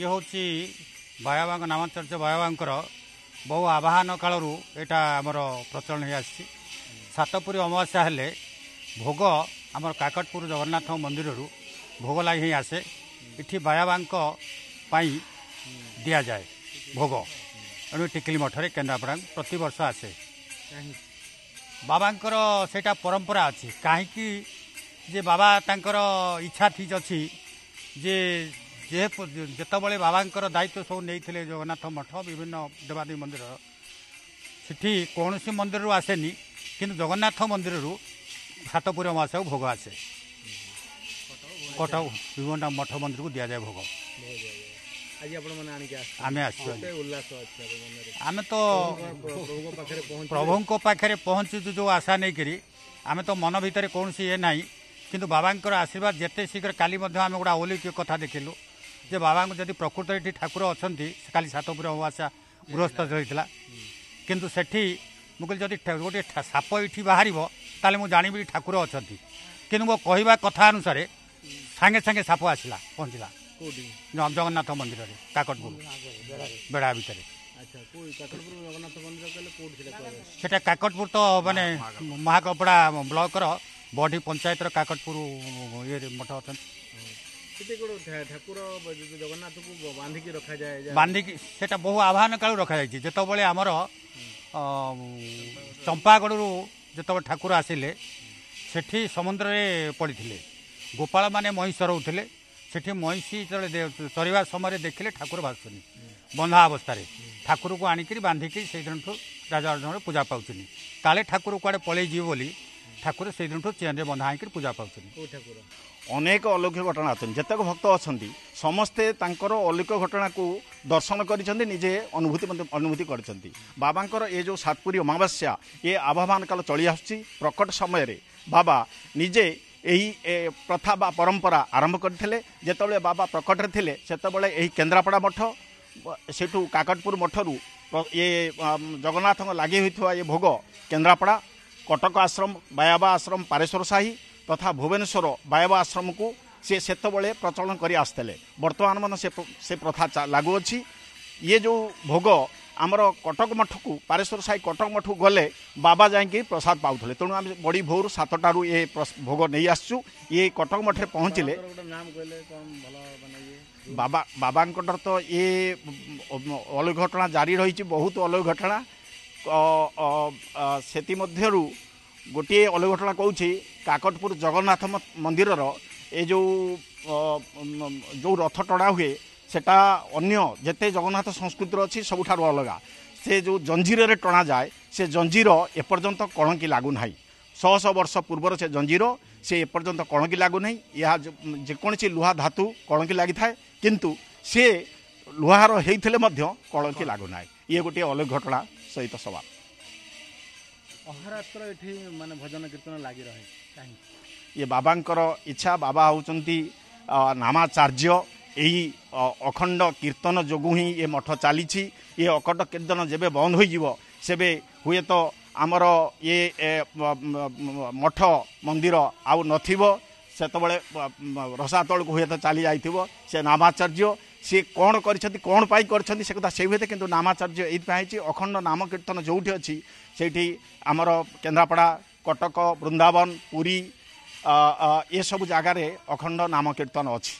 ये हूँ भयाबा नामाचार्य भयाबांकर बहु आवाहन कालू यहाँ आमर प्रचलन हो आसी सातपुरी अमावास्या हेले भोग आमर काकटपुर जगन्नाथ मंदिर भोग लगी ही आसे इठी भयाबांक दि जाए भोग एणु टिकली मठरे केन्द्रापड़ा प्रति वर्ष आसे बाबांकर सेटा परंपरा अच्छी कहीं जे बाबा तांकर इच्छा ठीक अच्छी जे जेतबले बाबांकर दायित्व सब नहीं जगन्नाथ मठ विभिन्न देवादेवी मंदिर सेठी कौन सी मंदिर आसेनी किंतु जगन्नाथ मंदिर सातपुरी अमावास्या भोग आसे कटक विभिन्न मठ मंदिर को दि जाए भोग आमे आमे तो प्रभु पाखे पहुँचु जो आशा नहीं करी आमे तो मन भितर कौन सी ये ना किंतु बाबांकर आशीर्वाद जिते शीघ्र काली आम गोटे अलौकिक कथा देखिलु जे बाबा जदि प्रकृत ये ठाकुर अच्छा काली सातपुर अमावास्या गृहस्थ होता किंतु सेठी मुझे जदि गोटे साप ये बाहर ताले मुझे जानी ठाकुर अच्छा कि मो कहवा कथा अनुसार सांगे सांगे साप आसला पहुँचला जगन्नाथ मंदिर काकटपुर बेड़ा भितर से काकटपुर तो माने महाकपड़ा ब्लॉकर बड़ी पंचायत काकटपुर ये मठ अच्छा बांधिकी से बहु आह्वान कालू रखा जाए जिते आमर चंपागढ़ जो ठाकुर आसिले सेठी समुद्र में पड़ी गोपाल माने मही चरौले सेठी महिषी चरवा समय देखिले ठाकुर भाषुनी बंधा अवस्था ठाकुर को आणिक बांधिकी से दिन राजा अर्जुन पूजा पाऊँ काले ठाकुर कुआड़े पलि जी बोली ठाकुर से दिन चेन बंधा होकर पूजा पाऊँ अनेक अलौकिक घटना अच्छे जितक भक्त अच्छा समस्ते अलौकिक घटना को दर्शन कर निजे अनुभूति कर बाबांकर ये जो सातपुरी अमावास्या ये आवाहन काल चली आसुची प्रकट समय रे बाबा निजे यही प्रथा बा परंपरा आरंभ करते जिते बाबा प्रकट थे से केन्द्रापड़ा मठ सेठू काकटपुर मठरू ये जगन्नाथ लगे होता ये भोग केन्द्रापड़ा कटक आश्रम बायाबा आश्रम पारेश्वर साही तथा भुवनेश्वर बायाबा आश्रम को सी से प्रचलन कर आसते बर्तमान मन से प्रथा लागू अच्छी ये जो भोग आमर कटक मठ को पारेश्वर साही कटक मठ को गले बाबा जाकि प्रसाद पाऊले तेणु आम बड़ी भोर 7टारू ये भोग नहीं आसचु ये कटक मठे पहुँचले बाबा बाबांकर तो ये अलौकिक घटना जारी रही बहुत अलौकिक घटना से गोटे अलौकिक घटना कहूँ काकटपुर जगन्नाथ मंदिर ये जो रथ टणा हुए सेटा अन्य जेते जगन्नाथ संस्कृति अच्छी सबुठार अलगा से जो जंजीर रे टणा जाए से जंजीर एपर्यंत कणकी लागू ना 100 वर्ष पूर्वर से जंजीर से एपर्यंत कणकी लागू ना यह जेकोसी लुहा धातु कणकी लगी थाए किंतु से लुहार होते कणकी लागू ना ये गोटे अलग घटना सहित सवाल अहरात्र माने भजन कीर्तन लगी रहे ये बाबांकर इच्छा बाबा होचंती नामाचार्य यही अखंड कीर्तन जोगु ही ये मठ चली ये अखंड कीर्तन जेबे बंद हो सेबे हुए तो आमर ये मठ मंदिर आउ नथिबो सेतबळे रसातल को हुए तो चली जाइथिबो से नामाचार्य सी कौन कौन पाई करछंती से कथा से हुए किंतु नामाचार्य ये अखंड नाम कीर्तन जोठी अच्छी से आमर केन्द्रापड़ा कटक वृंदावन पुरी ये सब जगार अखंड नाम कीर्तन अच्छी।